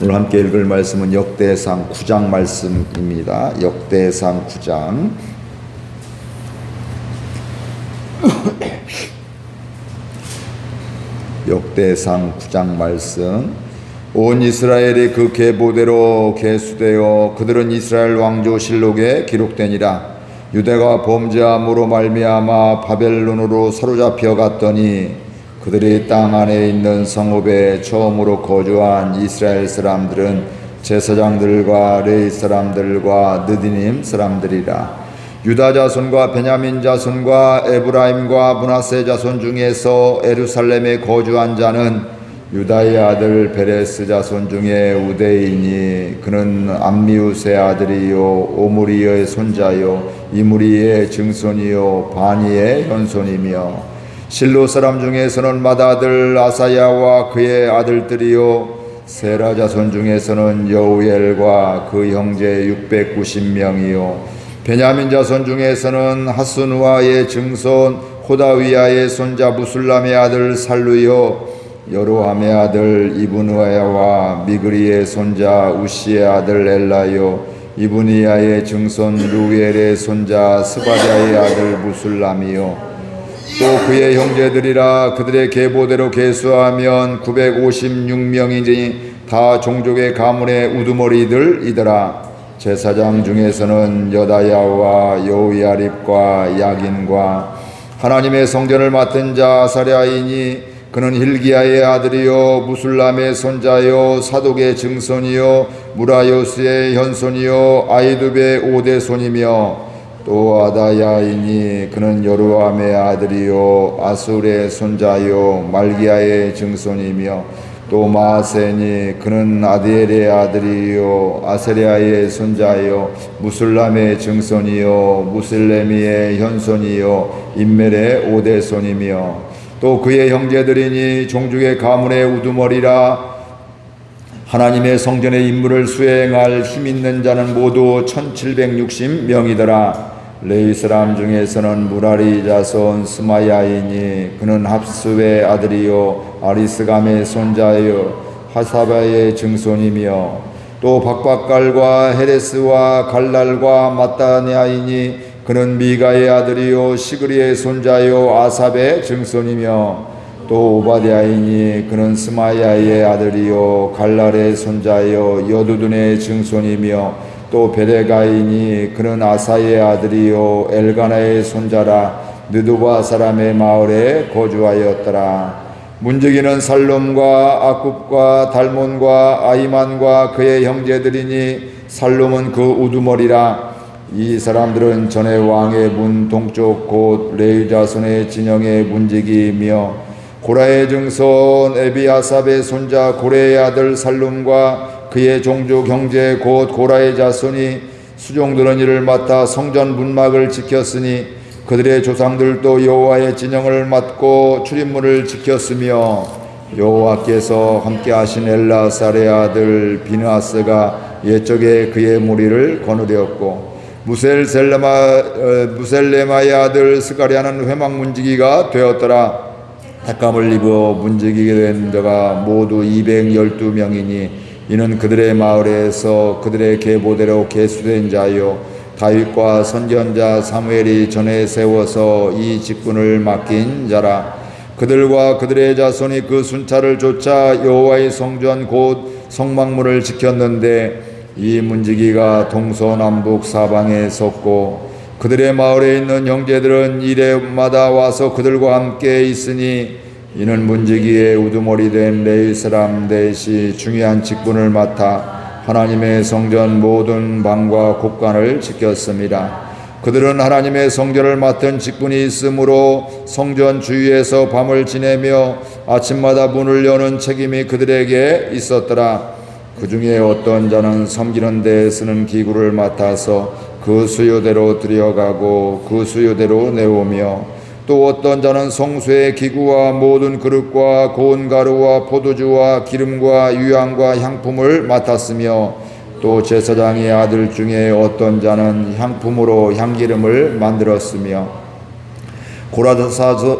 오늘 함께 읽을 말씀은 역대상 9장 말씀입니다. 역대상 9장 역대상 9장 말씀. 온 이스라엘이 그 계보대로 계수되어 그들은 이스라엘 왕조 실록에 기록되니라. 유대가 범죄함으로 말미암아 바벨론으로 사로잡혀 갔더니 그들이 땅 안에 있는 성읍에 처음으로 거주한 이스라엘 사람들은 제사장들과 레위 사람들과 느디님 사람들이라. 유다 자손과 베냐민 자손과 에브라임과 므낫세 자손 중에서 예루살렘에 거주한 자는 유다의 아들 베레스 자손 중에 우대이니 그는 암미우스의 아들이요 오므리의 손자요 이므리의 증손이요 바니의 현손이며 실로 사람 중에서는 맏아들 아사야와 그의 아들들이요 세라 자손 중에서는 여우엘과 그 형제 690명이요 베냐민 자손 중에서는 하스누아의 증손 호다위야의 손자 무술람의 아들 살루요 여로함의 아들 이브누아야와 미그리의 손자 우시의 아들 엘라요 이브니야의 증손 루엘의 손자 스바랴의 아들 무술람이요 또 그의 형제들이라. 그들의 계보대로 계수하면 956명이니 다 종족의 가문의 우두머리들이더라. 제사장 중에서는 여다야와 여우야립과 야긴과 하나님의 성전을 맡은 자 아사랴이니 그는 힐기야의 아들이요 무술람의 손자요 사독의 증손이요 무라요스의 현손이요 아이두베의 5대 손이며 또 아다야이니 그는 여로함의 아들이요 아술의 손자요 말기야의 증손이며 또 마아세니 그는 아디엘의 아들이요 아세랴의 손자요 무술람의 증손이요 무슬레미의 현손이요 임멜의 5대 손이며 또 그의 형제들이니 종족의 가문의 우두머리라. 하나님의 성전의 임무를 수행할 힘있는 자는 모두 1760명이더라. 레위 사람 중에서는 무라리 자손 스마야이니 그는 합수의 아들이요 아리스감의 손자요 하사바의 증손이며 또 박박갈과 헤레스와 갈랄과 마따냐이니 그는 미가의 아들이요 시그리의 손자요 아삽의 증손이며 또 오바댜이니 그는 스마야의 아들이요 갈랄의 손자요 여두둔의 증손이며 또 베레가이니 그는 아사의 아들이요 엘가나의 손자라. 느두바 사람의 마을에 거주하였더라. 문지기는 살롬과 아굽과 달몬과 아이만과 그의 형제들이니 살롬은 그 우두머리라. 이 사람들은 전에 왕의 문 동쪽 곧 레위 자손의 진영의 문지기이며 고라의 증손 에비아삽의 손자 고레의 아들 살룸과 그의 종족 형제 곧 고라의 자손이 수종들은 이를 맡아 성전 문막을 지켰으니 그들의 조상들도 여호와의 진영을 맡고 출입문을 지켰으며 여호와께서 함께하신 엘라살의 아들 비느하스가 옛적에 그의 무리를 거느렸고 무셀레마의 아들 스가랴는 회막 문지기가 되었더라. 택감을 입어 문지기게 된 자가 모두 212명이니 이는 그들의 마을에서 그들의 계보대로 계수된 자요 다윗과 선지자 사무엘이 전에 세워서 이 직분을 맡긴 자라. 그들과 그들의 자손이 그 순찰을 쫓아 여호와의 성전 곧 성막문을 지켰는데 이 문지기가 동서남북 사방에 섰고 그들의 마을에 있는 형제들은 이래마다 와서 그들과 함께 있으니 이는 문지기의 우두머리 된 레위 사람 넷이 중요한 직분을 맡아 하나님의 성전 모든 방과 곳간을 지켰습니다. 그들은 하나님의 성전을 맡은 직분이 있으므로 성전 주위에서 밤을 지내며 아침마다 문을 여는 책임이 그들에게 있었더라. 그 중에 어떤 자는 섬기는 데 쓰는 기구를 맡아서 그 수요대로 들여가고 그 수요대로 내오며 또 어떤 자는 성소의 기구와 모든 그릇과 고운 가루와 포도주와 기름과 유향과 향품을 맡았으며 또 제사장의 아들 중에 어떤 자는 향품으로 향기름을 만들었으며 고라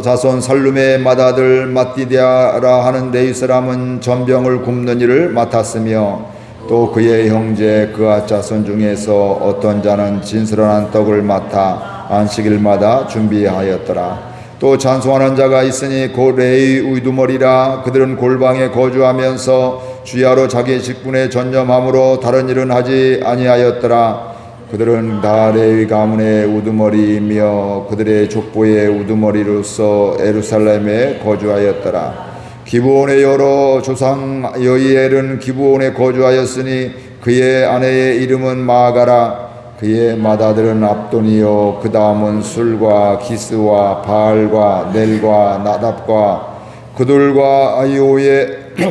자손 살룸의 맏아들 맏디디아라 하는 레위 사람은 전병을 굽는 일을 맡았으며 또 그의 형제 그앗 자손 중에서 어떤 자는 진설한 떡을 맡아 안식일마다 준비하였더라. 또 찬송하는 자가 있으니 곧 레위 우두머리라. 그들은 골방에 거주하면서 주야로 자기 직분에 전념함으로 다른 일은 하지 아니하였더라. 그들은 다 레위 가문의 우두머리이며 그들의 족보의 우두머리로서 예루살렘에 거주하였더라. 기브온의 여러 조상 여이엘은 기브온에 거주하였으니 그의 아내의 이름은 마가라. 그의 맏아들은 압돈이요 그 다음은 술과 기스와 바알과 넬과 나답과 그들과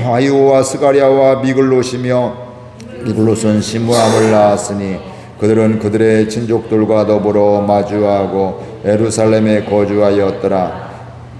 아이오와 스가랴와 미글롯이며 미글롯은 시므람을 낳았으니 그들은 그들의 친족들과 더불어 마주하고 예루살렘에 거주하였더라.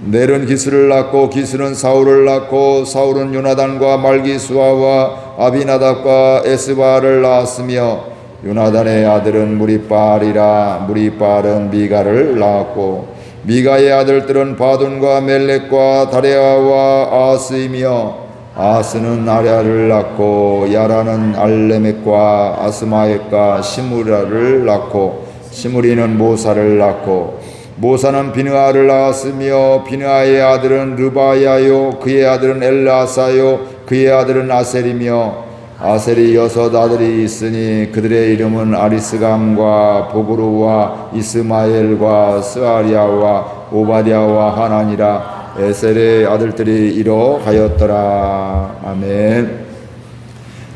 넬은 기스를 낳고 기스는 사울을 낳고 사울은 요나단과 말기수아와 아비나답과 에스바를 낳았으며 요나단의 아들은 무리바알이라. 무리바알은 미가를 낳았고 미가의 아들들은 바둔과 멜렉과 다레아와 아스이며 아스는 아랴를 낳고 야라는 알레멕과 아스마엑과 시므라를 낳고 시므리는 모사를 낳고 모사는 비느아를 낳았으며 비느아의 아들은 르바야요 그의 아들은 엘라사요 그의 아들은 아셀이며 아셀이 6 아들이 있으니 그들의 이름은 아리스감과 보그루와 이스마엘과 스아리아와 오바댜와 하나니라. 에셀의 아들들이 이러하였더라. 아멘.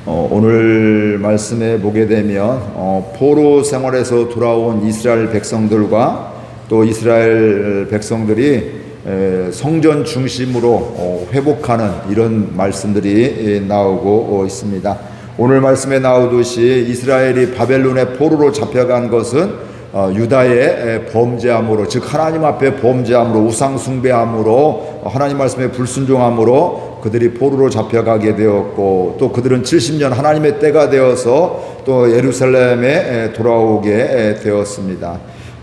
오늘 말씀에 보게 되면 포로 생활에서 돌아온 이스라엘 백성들과 또 이스라엘 백성들이 성전 중심으로 회복하는 이런 말씀들이 나오고 있습니다. 오늘 말씀에 나오듯이 이스라엘이 바벨론의 포로로 잡혀간 것은 유다의 범죄함으로, 즉 하나님 앞에 범죄함으로, 우상 숭배함으로, 하나님 말씀에 불순종함으로 그들이 포로로 잡혀가게 되었고, 또 그들은 70년 하나님의 때가 되어서 또 예루살렘에 돌아오게 되었습니다.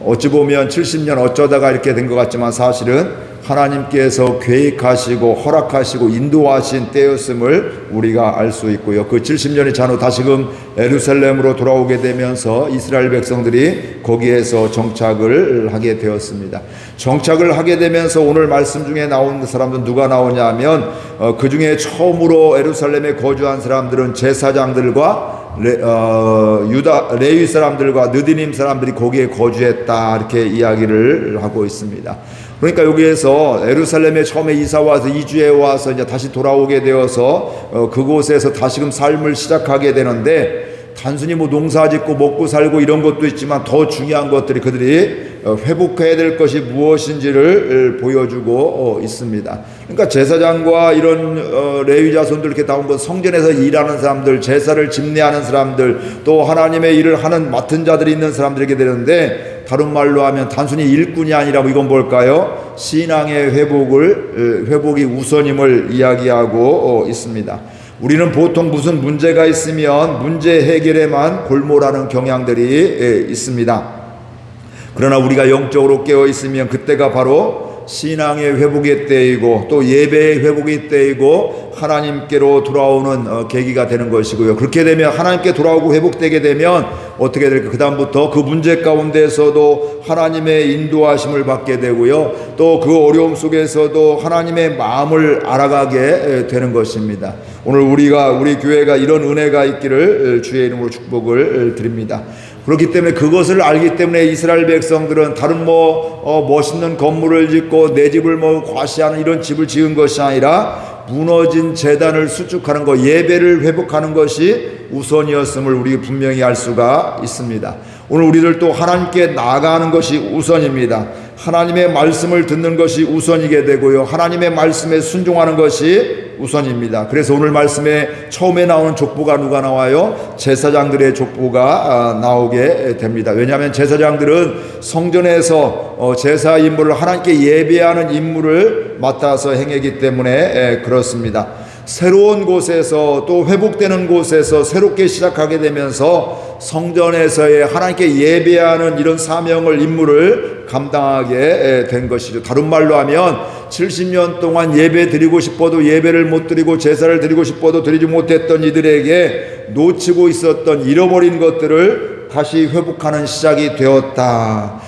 어찌 보면 70년 어쩌다가 이렇게 된 것 같지만 사실은 하나님께서 계획하시고 허락하시고 인도하신 때였음을 우리가 알 수 있고요. 그 70년이 잔후 다시금 예루살렘으로 돌아오게 되면서 이스라엘 백성들이 거기에서 정착을 하게 되었습니다. 정착을 하게 되면서 오늘 말씀 중에 나온 사람들은 누가 나오냐 하면 그 중에 처음으로 예루살렘에 거주한 사람들은 제사장들과 레위 사람들과 느디님 사람들이 거기에 거주했다, 이렇게 이야기를 하고 있습니다. 그러니까 여기에서 예루살렘에 처음에 이사 와서 2주에 와서 이제 다시 돌아오게 되어서 그곳에서 다시금 삶을 시작하게 되는데, 단순히 뭐 농사 짓고 먹고 살고 이런 것도 있지만 더 중요한 것들이 그들이 회복해야 될 것이 무엇인지를 보여주고 있습니다. 그러니까 제사장과 이런 레위 자손들 이렇게 나온 것, 성전에서 일하는 사람들, 제사를 집례하는 사람들, 또 하나님의 일을 하는 맡은 자들이 있는 사람들에게 되는데, 다른 말로 하면 단순히 일꾼이 아니라 이건 뭘까요? 신앙의 회복이 우선임을 이야기하고 있습니다. 우리는 보통 무슨 문제가 있으면 문제 해결에만 골몰하는 경향들이 있습니다. 그러나 우리가 영적으로 깨어 있으면 그때가 바로 신앙의 회복의 때이고 또 예배의 회복의 때이고 하나님께로 돌아오는 계기가 되는 것이고요. 그렇게 되면 하나님께 돌아오고 회복되게 되면 어떻게 될까? 그 다음부터 그 문제 가운데서도 하나님의 인도하심을 받게 되고요. 또 그 어려움 속에서도 하나님의 마음을 알아가게 되는 것입니다. 오늘 우리 교회가 이런 은혜가 있기를 주의 이름으로 축복을 드립니다. 그렇기 때문에 그것을 알기 때문에 이스라엘 백성들은 다른 멋있는 건물을 짓고 내 집을 과시하는 이런 집을 지은 것이 아니라 무너진 제단을 수축하는 것, 예배를 회복하는 것이 우선이었음을 우리 분명히 알 수가 있습니다. 오늘 우리들도 하나님께 나아가는 것이 우선입니다. 하나님의 말씀을 듣는 것이 우선이게 되고요. 하나님의 말씀에 순종하는 것이 우선입니다. 그래서 오늘 말씀에 처음에 나오는 족보가 누가 나와요? 제사장들의 족보가 나오게 됩니다. 왜냐하면 제사장들은 성전에서 제사 임무를, 하나님께 예배하는 임무를 맡아서 행하기 때문에 그렇습니다. 새로운 곳에서 또 회복되는 곳에서 새롭게 시작하게 되면서 성전에서의 하나님께 예배하는 이런 사명을 임무를 감당하게 된 것이죠. 다른 말로 하면 70년 동안 예배 드리고 싶어도 예배를 못 드리고 제사를 드리고 싶어도 드리지 못했던 이들에게 놓치고 있었던 잃어버린 것들을 다시 회복하는 시작이 되었다.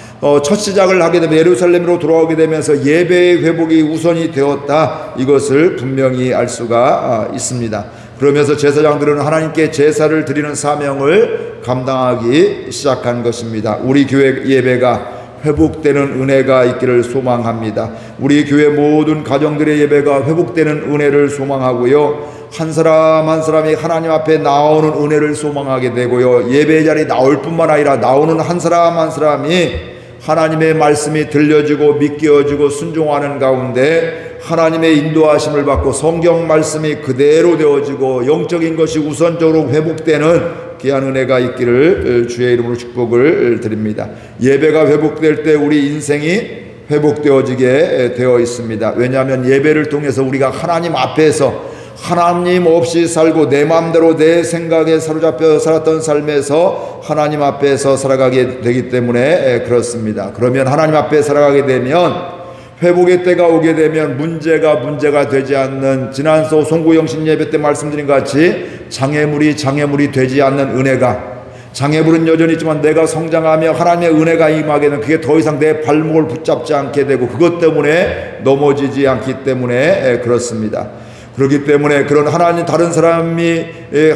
첫 시작을 하게 되면 예루살렘으로 돌아오게 되면서 예배의 회복이 우선이 되었다. 이것을 분명히 알 수가 있습니다. 그러면서 제사장들은 하나님께 제사를 드리는 사명을 감당하기 시작한 것입니다. 우리 교회 예배가 회복되는 은혜가 있기를 소망합니다. 우리 교회 모든 가정들의 예배가 회복되는 은혜를 소망하고요. 한 사람 한 사람이 하나님 앞에 나오는 은혜를 소망하게 되고요. 예배 자리에 나올 뿐만 아니라 나오는 한 사람 한 사람이 하나님의 말씀이 들려지고 믿겨지고 순종하는 가운데 하나님의 인도하심을 받고 성경 말씀이 그대로 되어지고 영적인 것이 우선적으로 회복되는 귀한 은혜가 있기를 주의 이름으로 축복을 드립니다. 예배가 회복될 때 우리 인생이 회복되어지게 되어 있습니다. 왜냐하면 예배를 통해서 우리가 하나님 앞에서 하나님 없이 살고 내 마음대로 내 생각에 사로잡혀 살았던 삶에서 하나님 앞에서 살아가게 되기 때문에 그렇습니다. 그러면 하나님 앞에 살아가게 되면 회복의 때가 오게 되면 문제가 되지 않는, 지난 송구영신 예배 때 말씀드린 것 같이 장애물이 되지 않는 은혜가, 장애물은 여전히 있지만 내가 성장하며 하나님의 은혜가 임하게 되면 그게 더 이상 내 발목을 붙잡지 않게 되고 그것 때문에 넘어지지 않기 때문에 그렇습니다. 그렇기 때문에 그런 하나님, 다른 사람이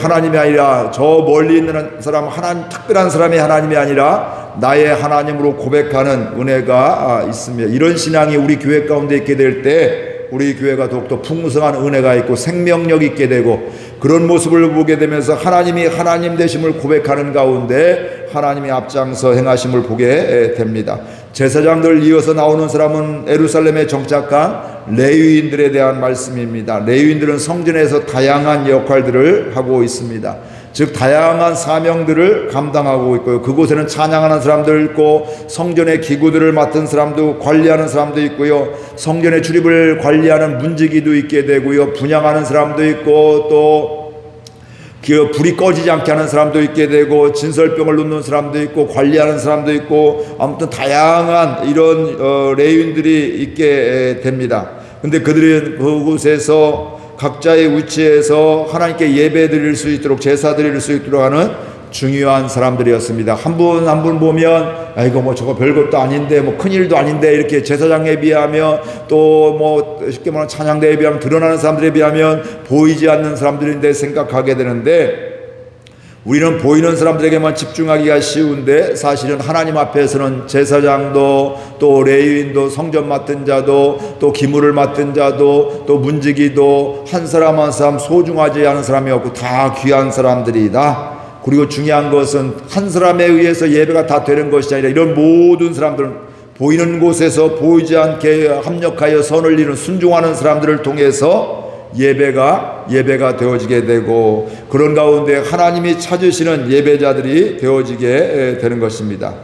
하나님이 아니라 저 멀리 있는 사람, 하나님 특별한 사람이 하나님이 아니라 나의 하나님으로 고백하는 은혜가 있습니다. 이런 신앙이 우리 교회 가운데 있게 될 때 우리 교회가 더욱더 풍성한 은혜가 있고 생명력 있게 되고, 그런 모습을 보게 되면서 하나님이 하나님 되심을 고백하는 가운데 하나님이 앞장서 행하심을 보게 됩니다. 제사장들 이어서 나오는 사람은 예루살렘에 정착한 레위인들에 대한 말씀입니다. 레위인들은 성전에서 다양한 역할들을 하고 있습니다. 즉 다양한 사명들을 감당하고 있고요. 그곳에는 찬양하는 사람도 있고 성전의 기구들을 맡은 사람도, 관리하는 사람도 있고요. 성전의 출입을 관리하는 문지기도 있게 되고요. 분향하는 사람도 있고 또 불이 꺼지지 않게 하는 사람도 있게 되고 진설병을 놓는 사람도 있고 관리하는 사람도 있고, 아무튼 다양한 이런 레위인들이 있게 됩니다. 근데 그들은 그곳에서 각자의 위치에서 하나님께 예배 드릴 수 있도록, 제사 드릴 수 있도록 하는 중요한 사람들이었습니다. 한 분 한 분 보면 이거 뭐 저거 별것도 아닌데 뭐 큰일도 아닌데 이렇게 제사장에 비하면 또 뭐 쉽게 말하면 찬양대에 비하면 드러나는 사람들에 비하면 보이지 않는 사람들인데 생각하게 되는데, 우리는 보이는 사람들에게만 집중하기가 쉬운데 사실은 하나님 앞에서는 제사장도 또 레위인도 성전 맡은 자도 또 기물을 맡은 자도 또 문지기도 한 사람 한 사람 소중하지 않은 사람이 없고 다 귀한 사람들이다. 그리고 중요한 것은 한 사람에 의해서 예배가 다 되는 것이 아니라 이런 모든 사람들은 보이는 곳에서 보이지 않게 합력하여 선을 이루는 순종하는 사람들을 통해서 예배가 되어지게 되고, 그런 가운데 하나님이 찾으시는 예배자들이 되어지게 되는 것입니다.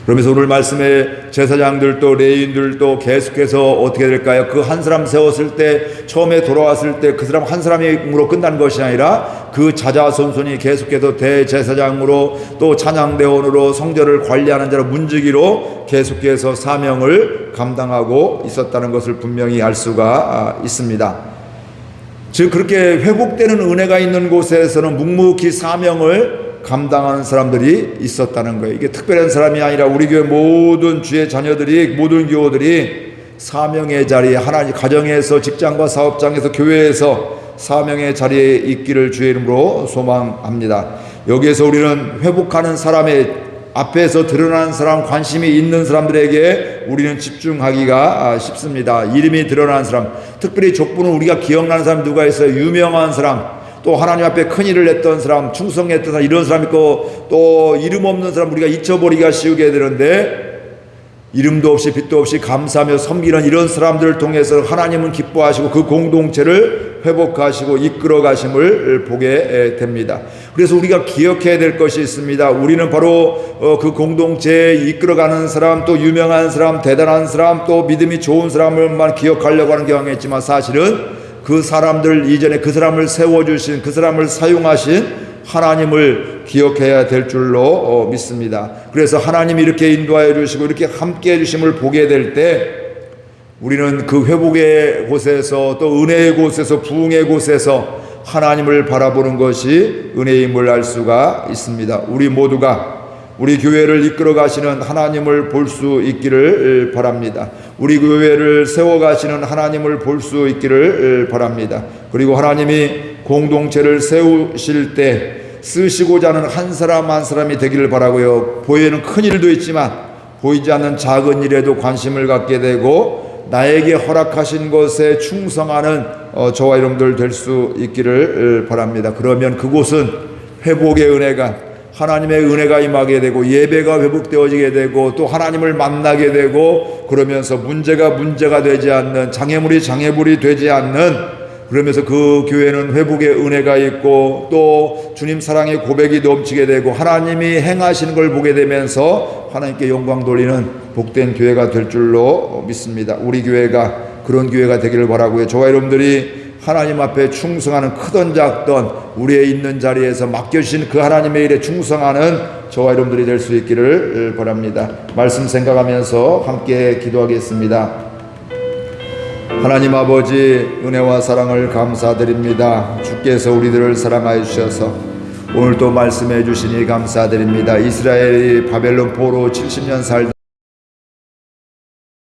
그러면서 오늘 말씀에 제사장들도 레위인들도 계속해서 어떻게 될까요? 그 한 사람 세웠을 때, 처음에 돌아왔을 때 그 사람 한 사람으로 끝난 것이 아니라 그 자자손손이 계속해서 대제사장으로 또 찬양대원으로 성전을 관리하는 자로 문지기로 계속해서 사명을 감당하고 있었다는 것을 분명히 알 수가 있습니다. 즉 그렇게 회복되는 은혜가 있는 곳에서는 묵묵히 사명을 감당하는 사람들이 있었다는 거예요. 이게 특별한 사람이 아니라 우리 교회 모든 주의 자녀들이, 모든 교우들이 사명의 자리에, 하나님 가정에서, 직장과 사업장에서, 교회에서 사명의 자리에 있기를 주의 이름으로 소망합니다. 여기에서 우리는 회복하는 사람의 앞에서 드러나는 사람, 관심이 있는 사람들에게 우리는 집중하기가 쉽습니다. 이름이 드러나는 사람, 특별히 족보는 우리가 기억나는 사람 누가 있어요? 유명한 사람, 또 하나님 앞에 큰 일을 했던 사람, 충성했던 사람, 이런 사람 있고, 또 이름 없는 사람 우리가 잊혀버리기가 쉬우게 되는데, 이름도 없이 빛도 없이 감사하며 섬기는 이런 사람들을 통해서 하나님은 기뻐하시고 그 공동체를 회복하시고 이끌어 가심을 보게 됩니다. 그래서 우리가 기억해야 될 것이 있습니다. 우리는 바로 그 공동체에 이끌어가는 사람, 또 유명한 사람, 대단한 사람, 또 믿음이 좋은 사람을만 기억하려고 하는 경향이 있지만, 사실은 그 사람들 이전에 그 사람을 세워주신, 그 사람을 사용하신 하나님을 기억해야 될 줄로 믿습니다. 그래서 하나님이 이렇게 인도하여 주시고 이렇게 함께 해주심을 보게 될 때 우리는 그 회복의 곳에서 또 은혜의 곳에서 부흥의 곳에서 하나님을 바라보는 것이 은혜임을 알 수가 있습니다. 우리 모두가 우리 교회를 이끌어 가시는 하나님을 볼 수 있기를 바랍니다. 우리 교회를 세워 가시는 하나님을 볼 수 있기를 바랍니다. 그리고 하나님이 공동체를 세우실 때 쓰시고자 하는 한 사람 한 사람이 되기를 바라고요. 보이는 큰 일도 있지만 보이지 않는 작은 일에도 관심을 갖게 되고 나에게 허락하신 것에 충성하는 저와 여러분들 될 수 있기를 바랍니다. 그러면 그곳은 회복의 은혜가, 하나님의 은혜가 임하게 되고 예배가 회복되어지게 되고 또 하나님을 만나게 되고, 그러면서 문제가 되지 않는, 장애물이 되지 않는, 그러면서 그 교회는 회복의 은혜가 있고 또 주님 사랑의 고백이 넘치게 되고 하나님이 행하시는 걸 보게 되면서 하나님께 영광 돌리는 복된 교회가 될 줄로 믿습니다. 우리 교회가 그런 교회가 되기를 바라고요. 저와 여러분들이 하나님 앞에 충성하는, 크던 작던 우리의 있는 자리에서 맡겨주신 그 하나님의 일에 충성하는 저와 여러분들이 될 수 있기를 바랍니다. 말씀 생각하면서 함께 기도하겠습니다. 하나님 아버지, 은혜와 사랑을 감사드립니다. 주께서 우리들을 사랑하여 주셔서 오늘 또 말씀해 주시니 감사드립니다. 이스라엘이 바벨론 포로 70년 살다